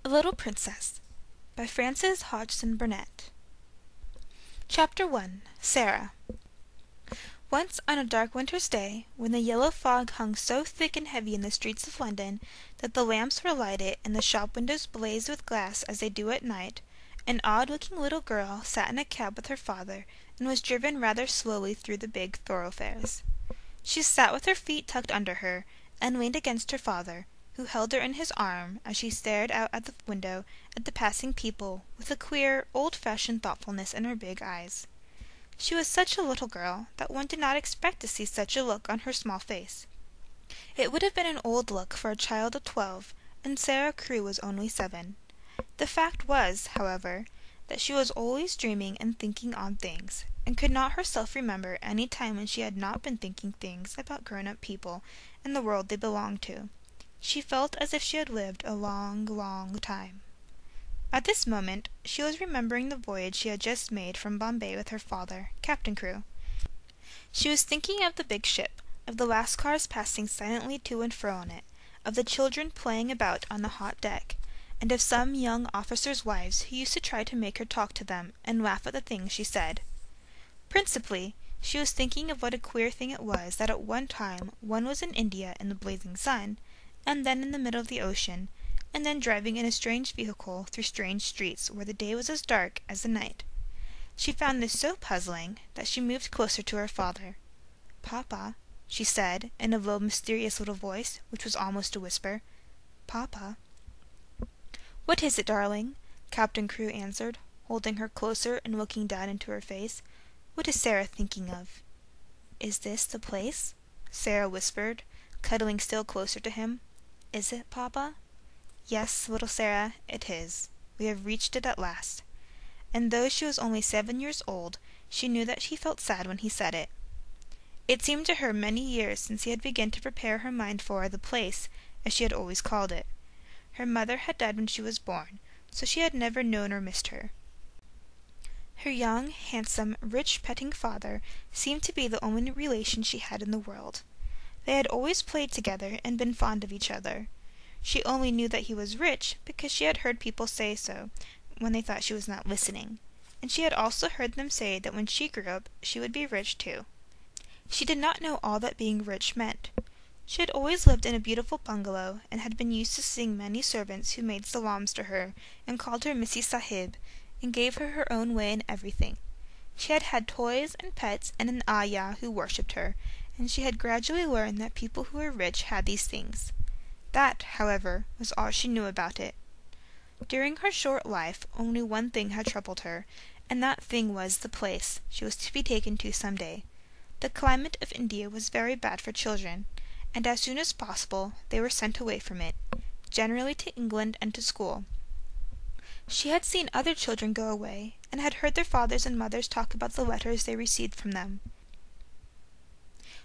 A Little Princess by Frances Hodgson Burnett. Chapter 1. Sarah. Once on a dark winter's day, when the yellow fog hung so thick and heavy in the streets of London that the lamps were lighted and the shop windows blazed with glass as they do at night, an odd-looking little girl sat in a cab with her father and was driven rather slowly through the big thoroughfares. She sat with her feet tucked under her, and leaned against her father, who held her in his arm as she stared out at the window at the passing people with a queer, old-fashioned thoughtfulness in her big eyes. She was such a little girl that one did not expect to see such a look on her small face. It would have been an old look for a child of 12, and Sarah Crewe was only 7. The fact was, however, that she was always dreaming and thinking odd things, and could not herself remember any time when she had not been thinking things about grown-up people and the world they belonged to. She felt as if she had lived a long, long time. At this moment she was remembering the voyage she had just made from Bombay with her father, Captain Crewe. She was thinking of the big ship, of the lascars passing silently to and fro on it, of the children playing about on the hot deck, and of some young officers' wives who used to try to make her talk to them and laugh at the things she said. Principally, she was thinking of what a queer thing it was that at one time one was in India in the blazing sun, and then in the middle of the ocean, and then driving in a strange vehicle through strange streets where the day was as dark as the night. She found this so puzzling that she moved closer to her father. "Papa," she said, in a low, mysterious little voice, which was almost a whisper. "Papa." "What is it, darling?" Captain Crewe answered, holding her closer and looking down into her face. "What is Sarah thinking of?" "Is this the place?" Sarah whispered, cuddling still closer to him. "Is it, Papa?" "Yes, little Sarah, it is. We have reached it at last." And though she was only 7 years old, she knew that he felt sad when he said it. It seemed to her many years since he had begun to prepare her mind for the place, as she had always called it. Her mother had died when she was born, so she had never known or missed her. Her young, handsome, rich, petting father seemed to be the only relation she had in the world. They had always played together and been fond of each other. She only knew that he was rich because she had heard people say so when they thought she was not listening, and she had also heard them say that when she grew up she would be rich too. She did not know all that being rich meant. She had always lived in a beautiful bungalow and had been used to seeing many servants who made salams to her and called her Missy Sahib and gave her her own way in everything. She had had toys and pets and an ayah who worshipped her, and she had gradually learned that people who were rich had these things. That, however, was all she knew about it. During her short life only one thing had troubled her, and that thing was the place she was to be taken to some day. The climate of India was very bad for children, and as soon as possible they were sent away from it, generally to England and to school. She had seen other children go away, and had heard their fathers and mothers talk about the letters they received from them.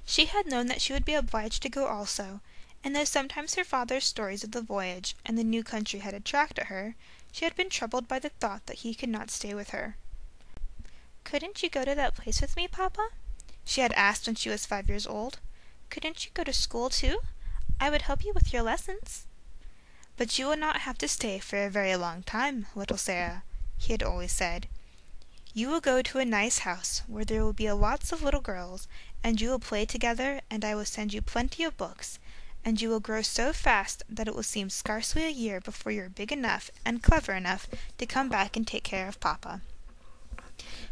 She had known that she would be obliged to go also, and though sometimes her father's stories of the voyage and the new country had attracted her, she had been troubled by the thought that he could not stay with her. "Couldn't you go to that place with me, Papa?" she had asked when she was 5 years old. "Couldn't you go to school too? I would help you with your lessons." "But you will not have to stay for a very long time, little Sarah," he had always said. "You will go to a nice house where there will be lots of little girls, and you will play together, and I will send you plenty of books, and you will grow so fast that it will seem scarcely a year before you are big enough and clever enough to come back and take care of Papa."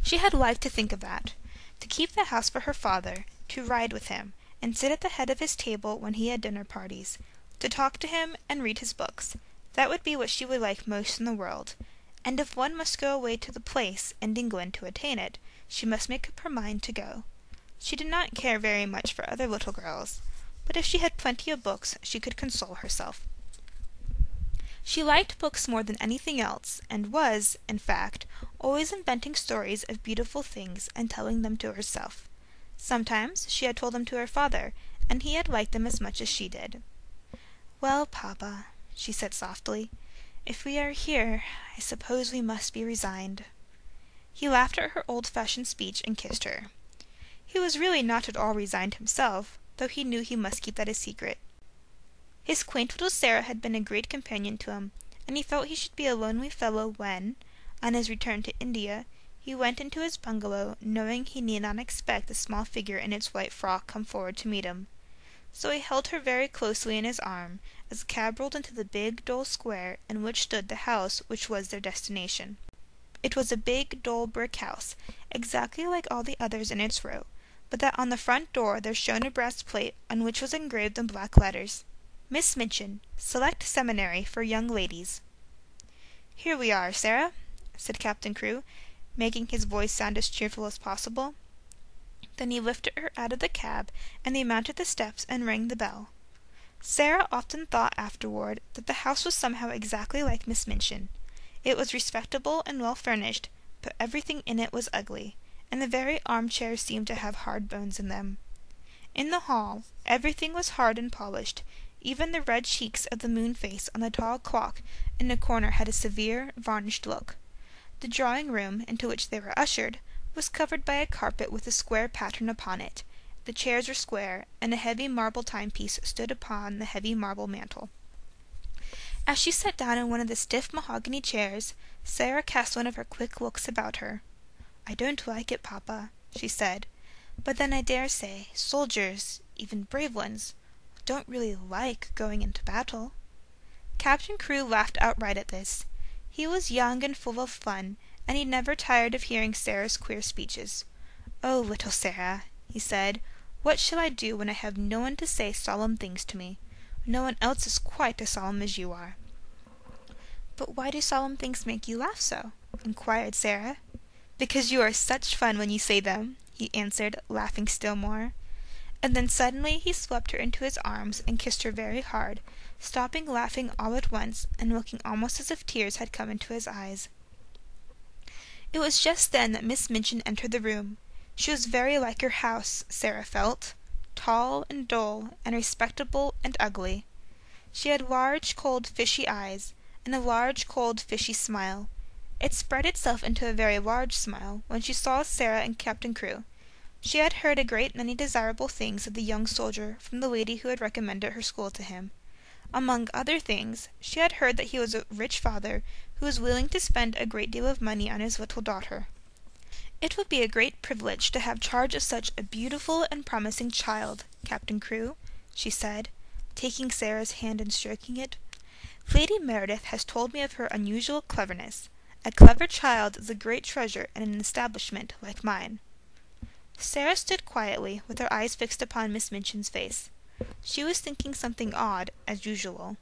She had liked to think of that, to keep the house for her father, to ride with him, and sit at the head of his table when he had dinner parties, to talk to him and read his books. That would be what she would like most in the world, and if one must go away to the place in England to attain it, she must make up her mind to go. She did not care very much for other little girls, but if she had plenty of books she could console herself. She liked books more than anything else, and was, in fact, always inventing stories of beautiful things and telling them to herself. Sometimes she had told them to her father, and he had liked them as much as she did. "Well, Papa," she said softly, "if we are here, I suppose we must be resigned." He laughed at her old-fashioned speech and kissed her. He was really not at all resigned himself, though he knew he must keep that a secret. His quaint little Sarah had been a great companion to him, and he felt he should be a lonely fellow when, on his return to India, he went into his bungalow, knowing he need not expect the small figure in its white frock come forward to meet him. So he held her very closely in his arm, as the cab rolled into the big, dull square in which stood the house which was their destination. It was a big, dull brick house, exactly like all the others in its row, but that on the front door there shone a brass plate on which was engraved in black letters, "Miss Minchin, Select Seminary for Young Ladies." "Here we are, Sarah," said Captain Crewe, making his voice sound as cheerful as possible. Then he lifted her out of the cab, and they mounted the steps and rang the bell. Sarah often thought afterward that the house was somehow exactly like Miss Minchin. It was respectable and well furnished, but everything in it was ugly, and the very armchairs seemed to have hard bones in them. In the hall, everything was hard and polished. Even the red cheeks of the moon face on the tall clock in the corner had a severe, varnished look. The drawing-room, into which they were ushered, was covered by a carpet with a square pattern upon it. The chairs were square, and a heavy marble timepiece stood upon the heavy marble mantel. As she sat down in one of the stiff mahogany chairs, Sarah cast one of her quick looks about her. "I don't like it, papa," she said, "but then I dare say soldiers, even brave ones, don't really like going into battle." Captain Crewe laughed outright at this. He was young and full of fun, and he never tired of hearing Sarah's queer speeches. "Oh, little Sarah," he said, "what shall I do when I have no one to say solemn things to me? No one else is quite as solemn as you are." "But why do solemn things make you laugh so?" inquired Sarah. "Because you are such fun when you say them," he answered, laughing still more. And then suddenly he swept her into his arms and kissed her very hard, stopping laughing all at once and looking almost as if tears had come into his eyes. It was just then that Miss Minchin entered the room. She was very like her house, Sarah felt, tall and dull and respectable and ugly. She had large, cold, fishy eyes, and a large, cold, fishy smile. It spread itself into a very large smile when she saw Sarah and Captain Crewe. She had heard a great many desirable things of the young soldier from the lady who had recommended her school to him. Among other things, she had heard that he was a rich father who was willing to spend a great deal of money on his little daughter. "It would be a great privilege to have charge of such a beautiful and promising child, Captain Crewe," she said, taking Sarah's hand and stroking it. "Lady Meredith has told me of her unusual cleverness. A clever child is a great treasure in an establishment like mine." Sarah stood quietly, with her eyes fixed upon Miss Minchin's face. She was thinking something odd, as usual.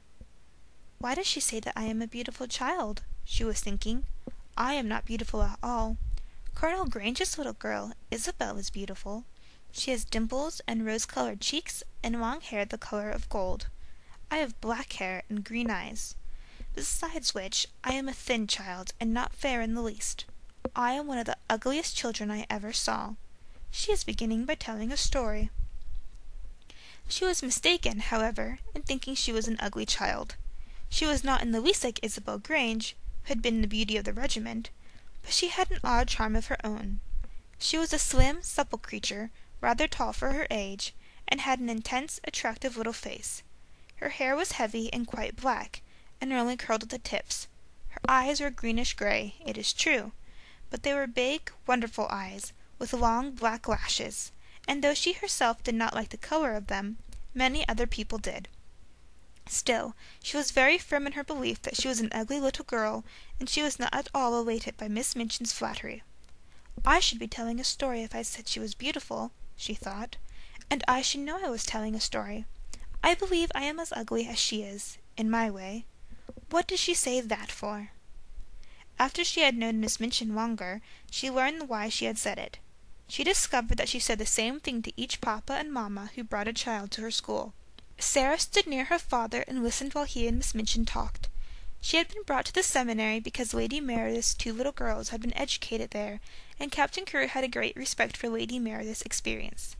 "Why does she say that I am a beautiful child?" she was thinking. "I am not beautiful at all. Colonel Grange's little girl, Isabel, is beautiful. She has dimples and rose-colored cheeks and long hair the color of gold. I have black hair and green eyes. Besides which, I am a thin child and not fair in the least. I am one of the ugliest children I ever saw. She is beginning by telling a story." She was mistaken, however, in thinking she was an ugly child. She was not in the least like Isabel Grange, who had been the beauty of the regiment, but she had an odd charm of her own. She was a slim, supple creature, rather tall for her age, and had an intense, attractive little face. Her hair was heavy and quite black, and only curled at the tips. Her eyes were greenish-gray, it is true, but they were big, wonderful eyes, with long black lashes, and though she herself did not like the color of them, many other people did. Still, she was very firm in her belief that she was an ugly little girl, and she was not at all elated by Miss Minchin's flattery. "I should be telling a story if I said she was beautiful," she thought, "and I should know I was telling a story. I believe I am as ugly as she is, in my way. What does she say that for?" After she had known Miss Minchin longer, she learned why she had said it. She discovered that she said the same thing to each papa and mamma who brought a child to her school. Sarah stood near her father and listened while he and Miss Minchin talked. She had been brought to the seminary because Lady Meredith's 2 little girls had been educated there, and Captain Crewe had a great respect for Lady Meredith's experience.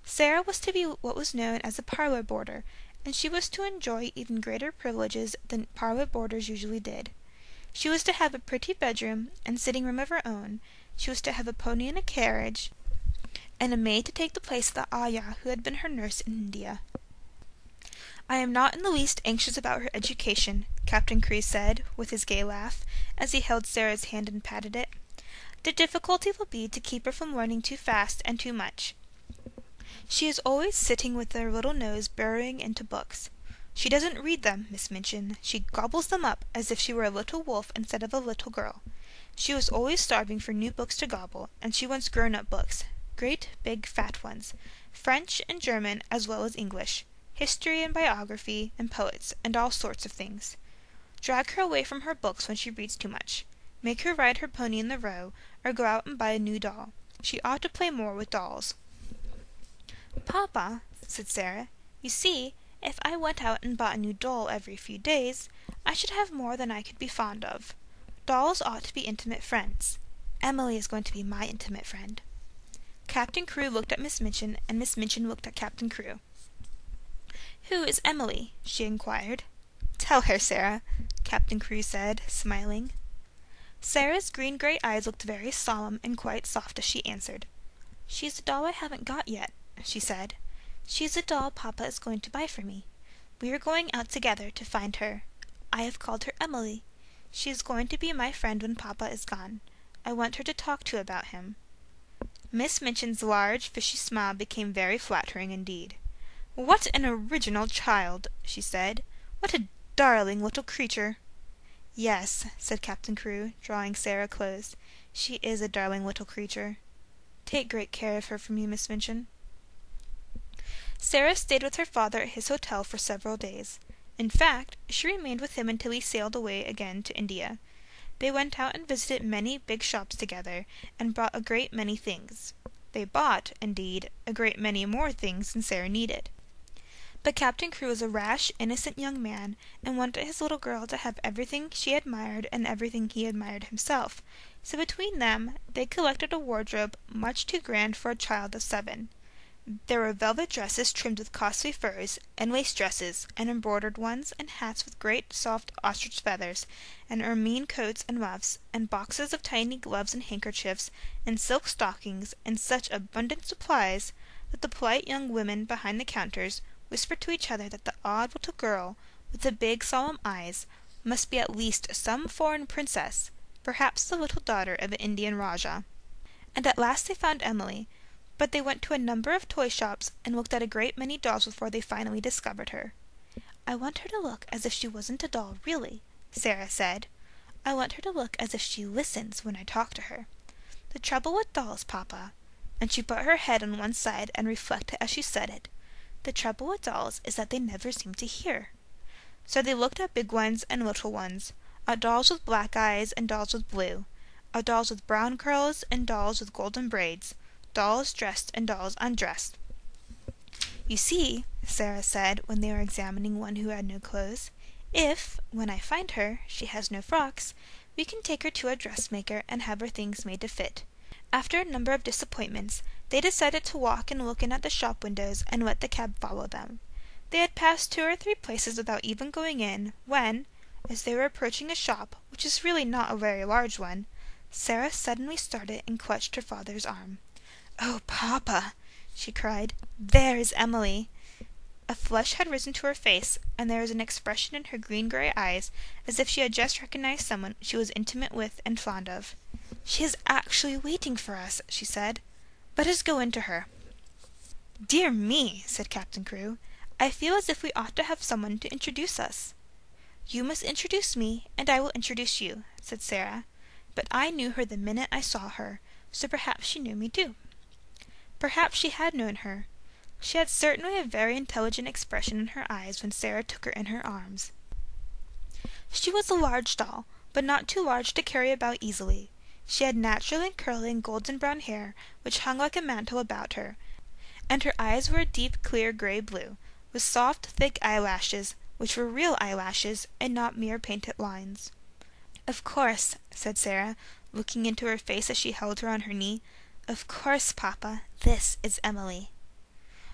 Sarah was to be what was known as a parlour boarder, and she was to enjoy even greater privileges than parlour boarders usually did. She was to have a pretty bedroom and sitting-room of her own. She was to have a pony and a carriage, and a maid to take the place of the ayah who had been her nurse in India. "I am not in the least anxious about her education," Captain Crewe said, with his gay laugh, as he held Sarah's hand and patted it. "The difficulty will be to keep her from learning too fast and too much. She is always sitting with her little nose burrowing into books. She doesn't read them, Miss Minchin. She gobbles them up as if she were a little wolf instead of a little girl. She was always starving for new books to gobble, and she wants grown-up books, great, big, fat ones, French and German as well as English, history and biography and poets and all sorts of things. Drag her away from her books when she reads too much. Make her ride her pony in the Row, or go out and buy a new doll. She ought to play more with dolls." "Papa," said Sarah, "you see, if I went out and bought a new doll every few days, I should have more than I could be fond of. Dolls ought to be intimate friends. Emily is going to be my intimate friend." Captain Crewe looked at Miss Minchin, and Miss Minchin looked at Captain Crewe. "Who is Emily?" she inquired. "Tell her, Sarah," Captain Crewe said, smiling. Sarah's green-gray eyes looked very solemn and quite soft as she answered. "She's a doll I haven't got yet," she said. "She's a doll Papa is going to buy for me. We are going out together to find her. I have called her Emily. She is going to be my friend when Papa is gone. I want her to talk to about him." Miss Minchin's large, fishy smile became very flattering indeed. "What an original child!" she said. "What a darling little creature!" "Yes," said Captain Crewe, drawing Sarah close. "She is a darling little creature. Take great care of her for me, Miss Minchin." Sarah stayed with her father at his hotel for several days. In fact, she remained with him until he sailed away again to India. They went out and visited many big shops together, and bought a great many things. They bought, indeed, a great many more things than Sarah needed. But Captain Crewe was a rash, innocent young man, and wanted his little girl to have everything she admired and everything he admired himself, so between them they collected a wardrobe much too grand for a child of 7. There were velvet dresses trimmed with costly furs, and lace dresses, and embroidered ones, and hats with great soft ostrich feathers, and ermine coats and muffs, and boxes of tiny gloves and handkerchiefs, and silk stockings, and such abundant supplies that the polite young women behind the counters whispered to each other that the odd little girl, with the big solemn eyes, must be at least some foreign princess, perhaps the little daughter of an Indian Rajah. And at last they found Emily, but they went to a number of toy shops and looked at a great many dolls before they finally discovered her. "I want her to look as if she wasn't a doll really," Sarah said. "I want her to look as if she listens when I talk to her. The trouble with dolls, Papa," and she put her head on one side and reflected as she said it, "the trouble with dolls is that they never seem to hear." So they looked at big ones and little ones, at dolls with black eyes and dolls with blue, at dolls with brown curls and dolls with golden braids, dolls dressed and dolls undressed. "You see," Sarah said when they were examining one who had no clothes, "if, when I find her, she has no frocks, we can take her to a dressmaker and have her things made to fit." After a number of disappointments, they decided to walk and look in at the shop windows and let the cab follow them. They had passed 2 or 3 places without even going in, when, as they were approaching a shop, which is really not a very large one, Sarah suddenly started and clutched her father's arm. "Oh, Papa!" she cried. "There is Emily!" A flush had risen to her face, and there was an expression in her green-gray eyes as if she had just recognized someone she was intimate with and fond of. "She is actually waiting for us," she said. "Let us go in to her." "Dear me," said Captain Crewe, "I feel as if we ought to have someone to introduce us." "You must introduce me, and I will introduce you," said Sarah. "But I knew her the minute I saw her, so perhaps she knew me too." Perhaps she had known her. She had certainly a very intelligent expression in her eyes when Sarah took her in her arms. She was a large doll, but not too large to carry about easily. She had naturally curling golden brown hair, which hung like a mantle about her, and her eyes were a deep clear grey blue, with soft thick eyelashes, which were real eyelashes and not mere painted lines. "Of course," said Sarah, looking into her face as she held her on her knee, "of course, Papa, this is Emily."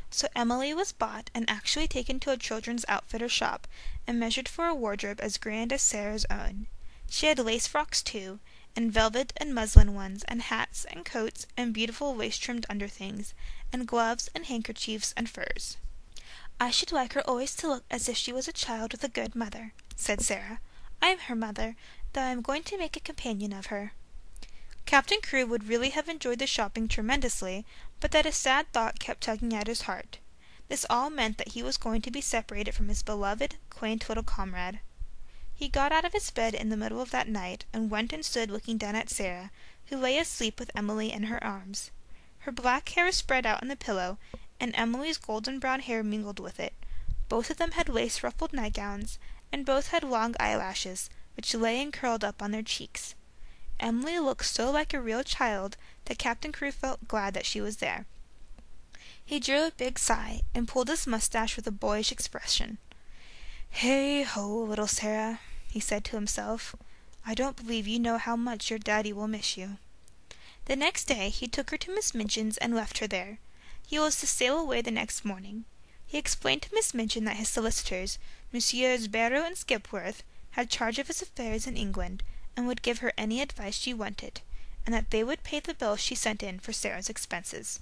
So Emily was bought and actually taken to a children's outfitter's shop and measured for a wardrobe as grand as Sarah's own. She had lace frocks too, and velvet and muslin ones, and hats and coats and beautiful lace-trimmed underthings, and gloves and handkerchiefs and furs. "I should like her always to look as if she was a child with a good mother," said Sarah. "I am her mother, though I am going to make a companion of her." Captain Crewe would really have enjoyed the shopping tremendously, but that a sad thought kept tugging at his heart. This all meant that he was going to be separated from his beloved, quaint little comrade. He got out of his bed in the middle of that night, and went and stood looking down at Sarah, who lay asleep with Emily in her arms. Her black hair was spread out on the pillow, and Emily's golden brown hair mingled with it. Both of them had lace-ruffled nightgowns, and both had long eyelashes, which lay and curled up on their cheeks. Emily looked so like a real child that Captain Crewe felt glad that she was there. He drew a big sigh, and pulled his mustache with a boyish expression. "Hey-ho, little Sarah," he said to himself. "I don't believe you know how much your daddy will miss you." The next day he took her to Miss Minchin's and left her there. He was to sail away the next morning. He explained to Miss Minchin that his solicitors, Messrs. Barrow and Skipworth, had charge of his affairs in England, and would give her any advice she wanted, and that they would pay the bill she sent in for Sarah's expenses.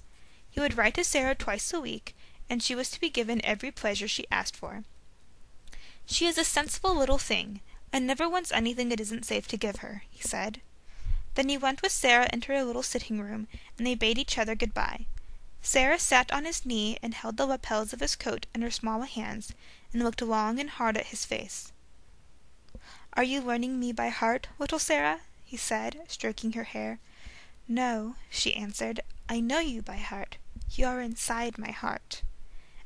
He would write to Sarah twice a week, and she was to be given every pleasure she asked for. "She is a sensible little thing, and never wants anything it isn't safe to give her," he said. Then he went with Sarah into her little sitting-room, and they bade each other good-bye. Sarah sat on his knee and held the lapels of his coat in her small hands, and looked long and hard at his face. "Are you learning me by heart, little Sarah?" he said, stroking her hair. "No," she answered. "I know you by heart. You are inside my heart."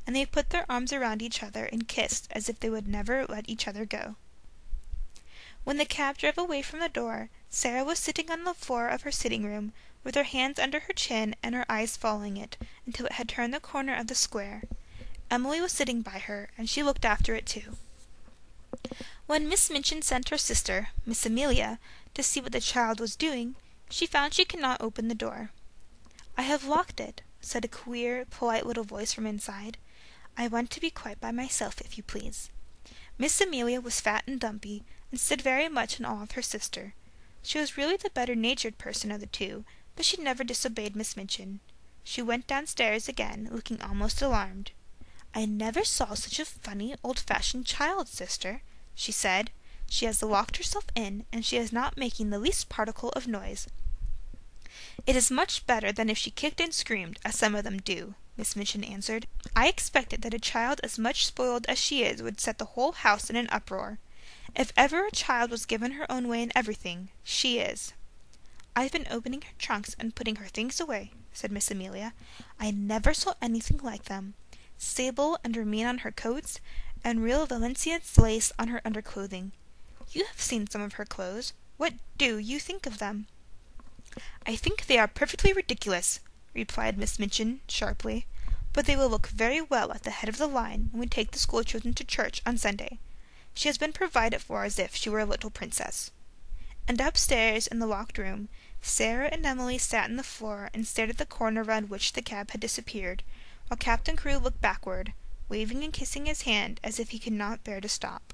And they put their arms around each other and kissed as if they would never let each other go. When the cab drove away from the door, Sarah was sitting on the floor of her sitting-room, with her hands under her chin and her eyes following it until it had turned the corner of the square. Emily was sitting by her, and she looked after it too. When Miss Minchin sent her sister, Miss Amelia, to see what the child was doing, she found she could not open the door. "I have locked it," said a queer, polite little voice from inside. "I want to be quite by myself, if you please." Miss Amelia was fat and dumpy, and stood very much in awe of her sister. She was really the better-natured person of the two, but she never disobeyed Miss Minchin. She went downstairs again, looking almost alarmed. "I never saw such a funny, old-fashioned child, sister," she said. "She has locked herself in, and she is not making the least particle of noise." "It is much better than if she kicked and screamed, as some of them do," Miss Minchin answered. "I expected that a child as much spoiled as she is would set the whole house in an uproar. If ever a child was given her own way in everything, she is." "I've been opening her trunks and putting her things away," said Miss Amelia. "I never saw anything like them. Sable and ermine on her coats, and real Valenciennes lace on her underclothing. You have seen some of her clothes. What do you think of them?" "I think they are perfectly ridiculous," replied Miss Minchin sharply, "but they will look very well at the head of the line when we take the school children to church on Sunday. She has been provided for as if she were a little princess." And upstairs in the locked room, Sarah and Emily sat on the floor and stared at the corner round which the cab had disappeared, while Captain Crewe looked backward, waving and kissing his hand as if he could not bear to stop.